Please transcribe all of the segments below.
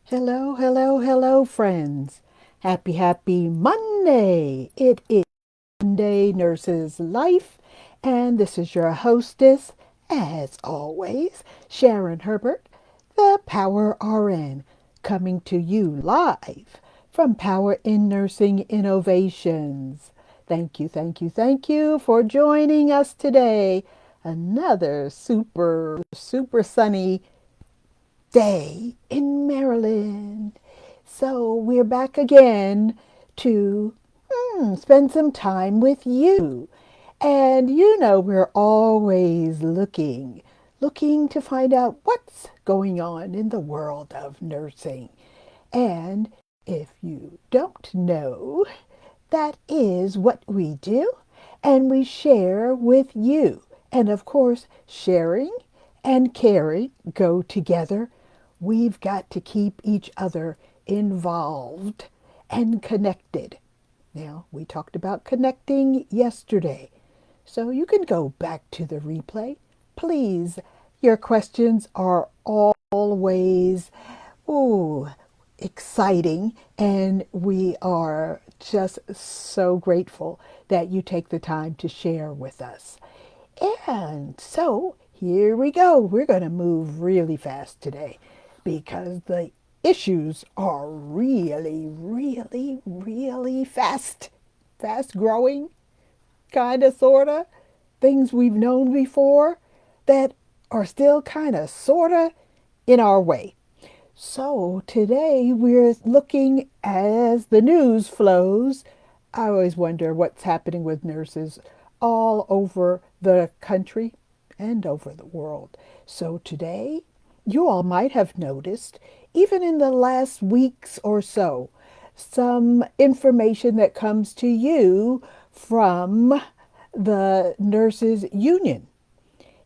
Hello, hello, hello, friends. Happy Monday. It is Monday Nurse's Life, and this is your hostess, as always, Sharon Herbert, the Power RN, coming to you live from Power in Nursing Innovations. Thank you for joining us today. Another super sunny day in Maryland. So we're back again to spend some time with you. And we're always looking to find out what's going on in the world of nursing. And if you don't know, that is what we do, and we share with you. And of course, sharing and caring go together. We've got to keep each other involved and connected. Now, we talked about connecting yesterday, so you can go back to the replay. Please, your questions are always ooh, exciting, and we are just so grateful that you take the time to share with us. And so here we go. We're going to move really fast today because the issues are really fast growing, kind of, sort of, things we've known before that are still kind of, sort of, in our way. So today we're looking as the news flows. I always wonder what's happening with nurses all over the country and over the world. So today, you all might have noticed, even in the last weeks or so, some information that comes to you from the nurses union.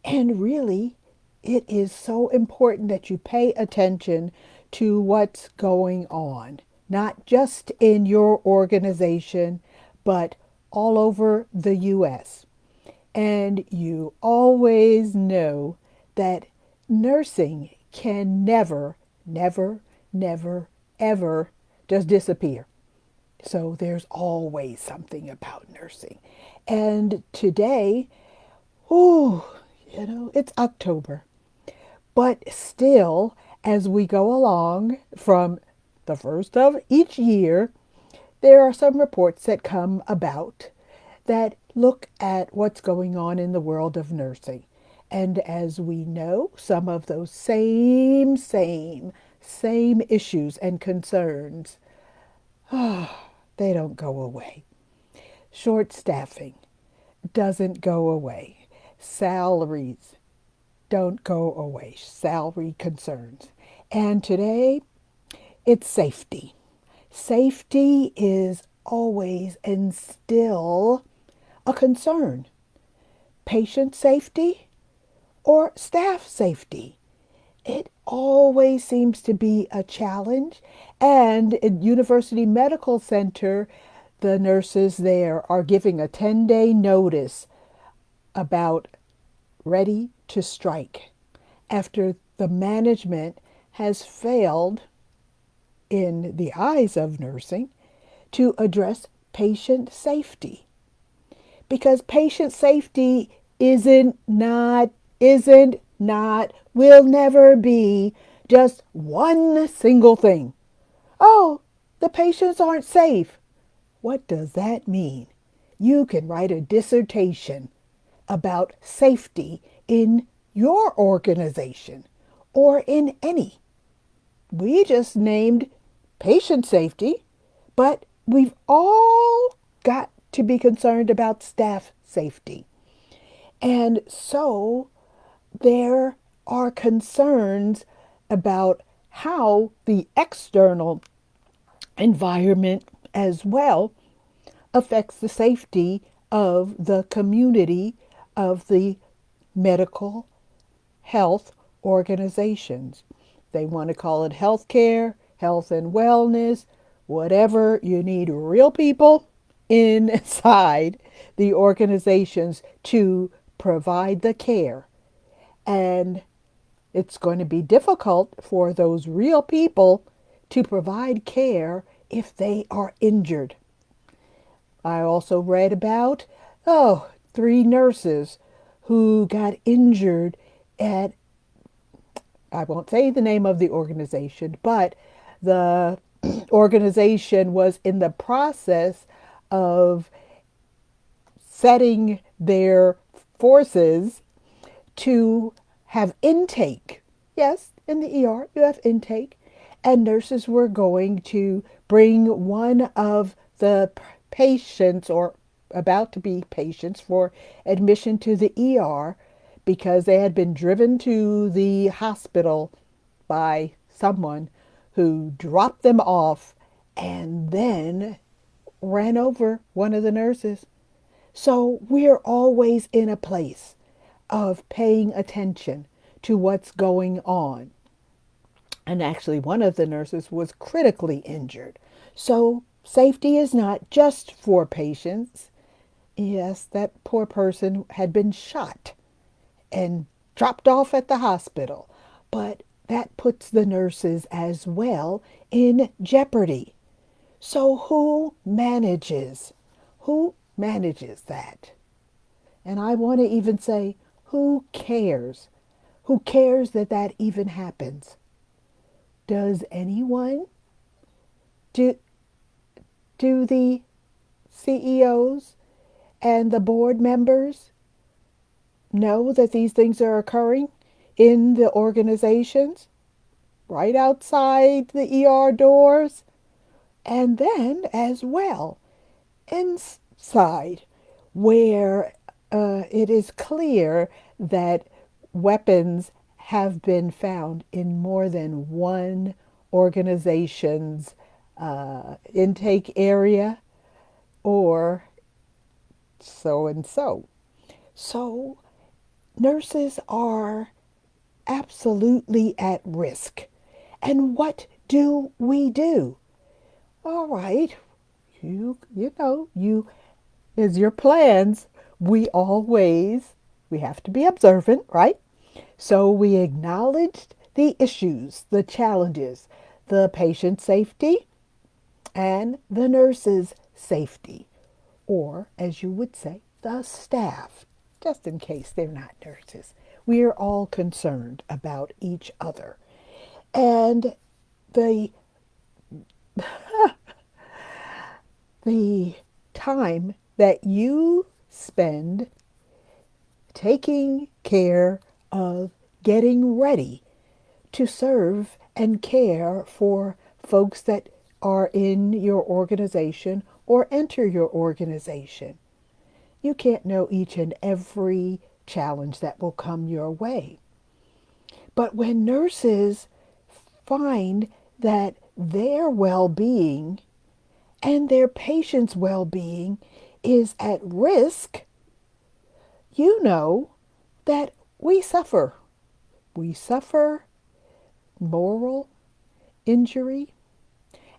And really, it is so important that you pay attention to what's going on, not just in your organization, but all over the U.S. And you always know that nursing can never, ever just disappear. So there's always something about nursing. And today, oh, it's October. But still, as we go along from the first of each year, there are some reports that come about that look at what's going on in the world of nursing. And as we know, some of those same issues and concerns, they don't go away. Short staffing doesn't go away. Salaries don't go away. Salary concerns. And today, it's safety. Safety is always and still a concern. Patient safety or staff safety. It always seems to be a challenge. And at University Medical Center, the nurses there are giving a 10-day notice about ready to strike after the management has failed, in the eyes of nursing, to address patient safety. Because patient safety isn't not, will never be just one single thing. Oh, the patients aren't safe. What does that mean? You can write a dissertation about safety in your organization or in any. We just named patient safety, but we've all got to be concerned about staff safety. And so there are concerns about how the external environment as well affects the safety of the community, of the medical health organizations. They want to call it healthcare, health and wellness, whatever. You need real people inside the organizations to provide the care. And it's going to be difficult for those real people to provide care if they are injured. I also read about, three nurses who got injured at, I won't say the name of the organization, but the organization was in the process of setting their forces to have intake. Yes, in the ER, you have intake. And nurses were going to bring one of the patients or about to be patients for admission to the ER because they had been driven to the hospital by someone who dropped them off and then ran over one of the nurses. So we're always in a place of paying attention to what's going on. And actually, one of the nurses was critically injured. So safety is not just for patients. Yes, that poor person had been shot and dropped off at the hospital. But that puts the nurses as well in jeopardy. So who manages? Who manages that? And I want to even say, who cares? Who cares that that even happens? Does anyone? Do, do the CEOs and the board members know that these things are occurring in the organizations? Right outside the ER doors? And then as well, inside, where it is clear that weapons have been found in more than one organization's intake area or so and so. So nurses are absolutely at risk. And what do we do? All right, you is your plans. We have to be observant, right? So we acknowledged the issues, the challenges, the patient safety and the nurse's safety, or as you would say, the staff, just in case they're not nurses. We are all concerned about each other. And the the time that you spend taking care of getting ready to serve and care for folks that are in your organization or enter your organization. You can't know each and every challenge that will come your way. But when nurses find that their well-being and their patients' well-being is at risk, you know that we suffer. We suffer moral injury,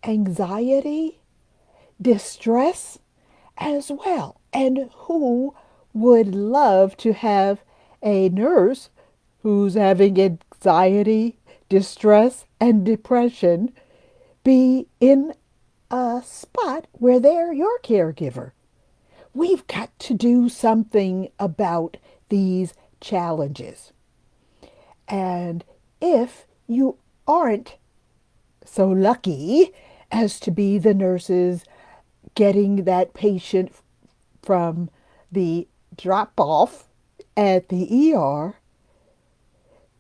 anxiety, distress as well. And who would love to have a nurse who's having anxiety, distress, and depression be in a spot where they're your caregiver? We've got to do something about these challenges. And if you aren't so lucky as to be the nurses getting that patient from the drop off at the ER,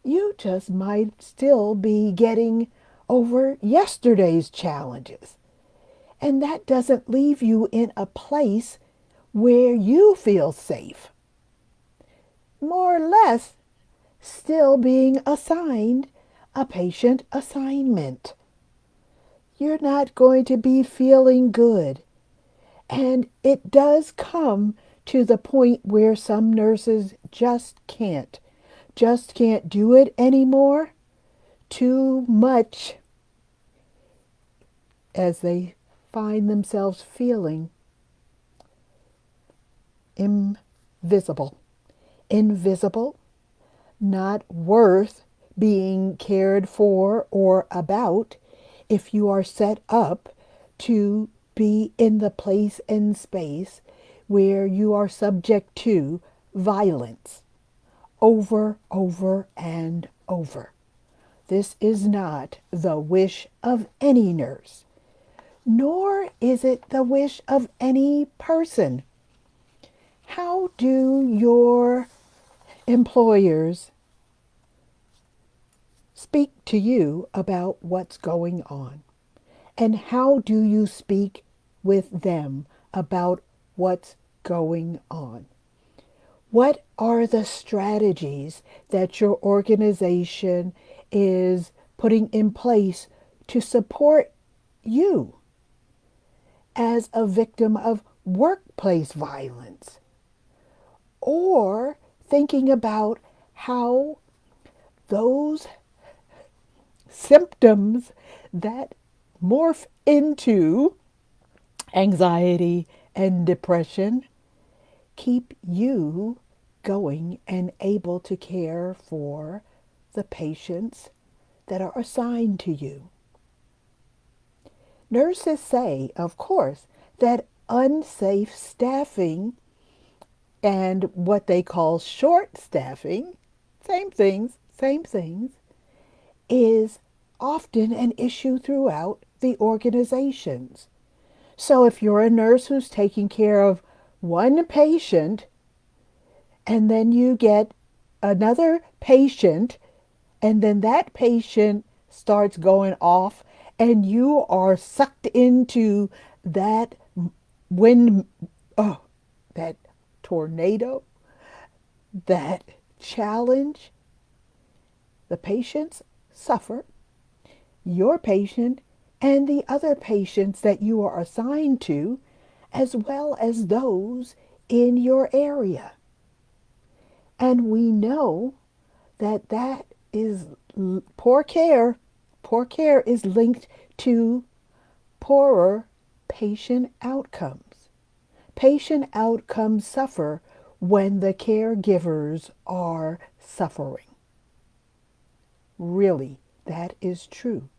you just might still be getting over yesterday's challenges. And that doesn't leave you in a place where you feel safe. More or less, still being assigned a patient assignment. You're not going to be feeling good. And it does come to the point where some nurses just can't do it anymore. Too much, as they find themselves feeling invisible, not worth being cared for or about, if you are set up to be in the place and space where you are subject to violence over and over. This is not the wish of any nurse, nor is it the wish of any person. How do your employers speak to you about what's going on? And how do you speak with them about what's going on? What are the strategies that your organization is putting in place to support you as a victim of workplace violence? Or thinking about how those symptoms that morph into anxiety and depression keep you going and able to care for the patients that are assigned to you. Nurses say, of course, that unsafe staffing and what they call short staffing, same things, is often an issue throughout the organizations. So if you're a nurse who's taking care of one patient and then you get another patient and then that patient starts going off and you are sucked into that wind, that tornado, that challenge, the patients suffer, your patient and the other patients that you are assigned to, as well as those in your area. And we know that that is poor care. Poor care is linked to poorer patient outcomes. Patient outcomes suffer when the caregivers are suffering. Really, that is true.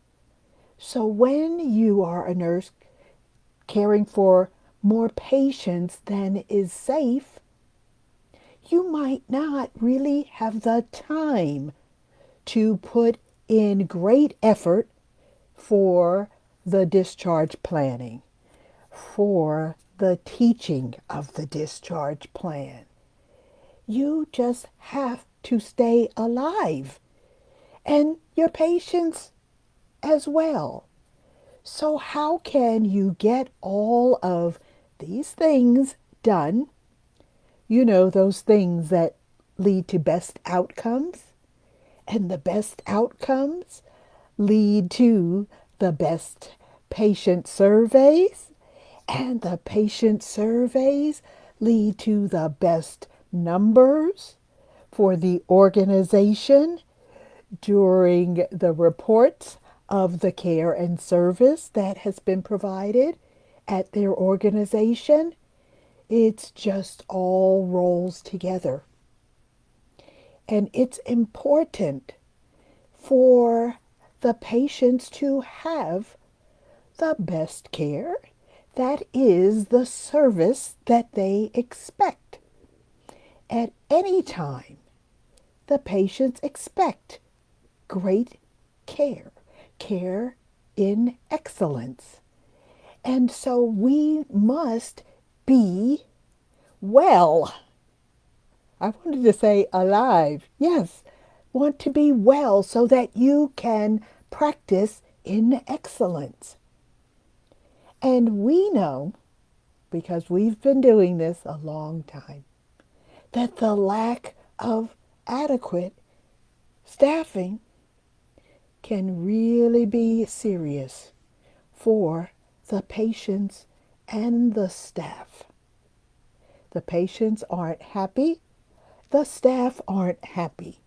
So when you are a nurse caring for more patients than is safe, you might not really have the time to put in great effort for the discharge planning, for the teaching of the discharge plan. You just have to stay alive, and your patients as well. So how can you get all of these things done? You know, those things that lead to best outcomes, and the best outcomes lead to the best patient surveys, and the patient surveys lead to the best numbers for the organization during the reports of the care and service that has been provided at their organization. It's just all rolls together. And it's important for the patients to have the best care. That is the service that they expect. At any time, the patients expect great care, care in excellence. And so we must be well. I wanted to say alive. Yes, want to be well so that you can practice in excellence. And we know, because we've been doing this a long time, that the lack of adequate staffing can really be serious for the patients and the staff. The patients aren't happy, the staff aren't happy,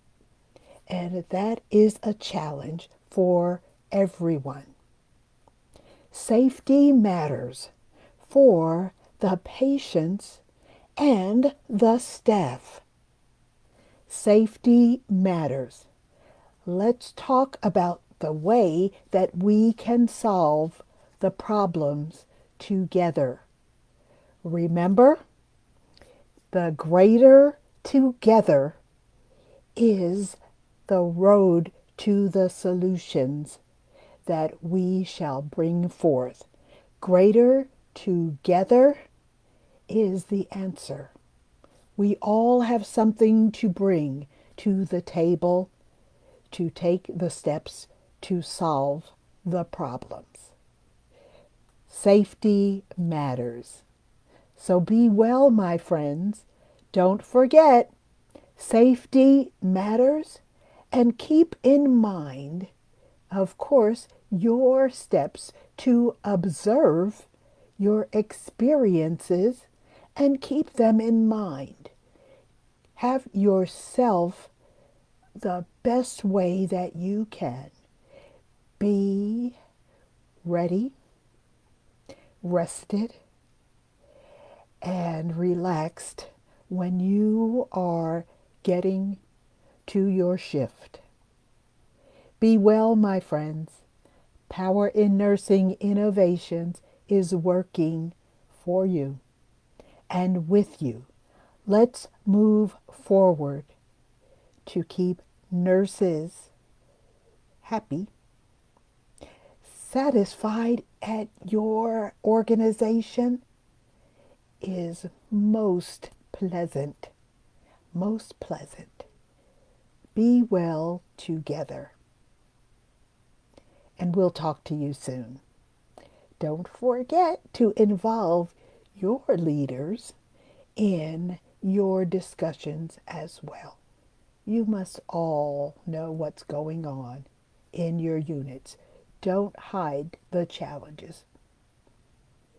and that is a challenge for everyone. Safety matters for the patients and the staff. Safety matters. Let's talk about the way that we can solve the problems together. Remember, the greater together is the road to the solutions that we shall bring forth. Greater together is the answer. We all have something to bring to the table to take the steps to solve the problems. Safety matters. So be well, my friends. Don't forget, safety matters, and keep in mind, of course, your steps to observe your experiences and keep them in mind. Have yourself the best way that you can. Be ready, rested, and relaxed when you are getting to your shift. Be well, my friends. Power in Nursing Innovations is working for you and with you. Let's move forward to keep nurses happy, satisfied at your organization is most pleasant. Most pleasant. Be well together. And we'll talk to you soon. Don't forget to involve your leaders in your discussions as well. You must all know what's going on in your units. Don't hide the challenges.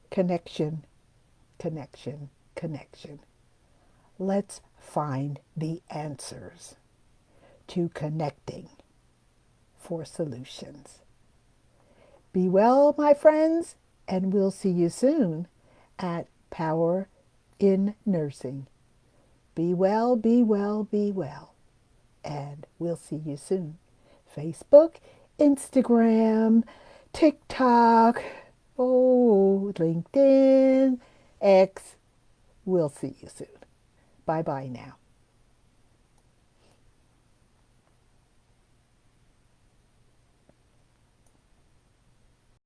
Connection, connection, connection. Let's find the answers to connecting for solutions. Be well, my friends, and we'll see you soon at Power in Nursing. Be well, be well, be well, and we'll see you soon. Facebook, Instagram, TikTok, LinkedIn, X. We'll see you soon. Bye-bye now.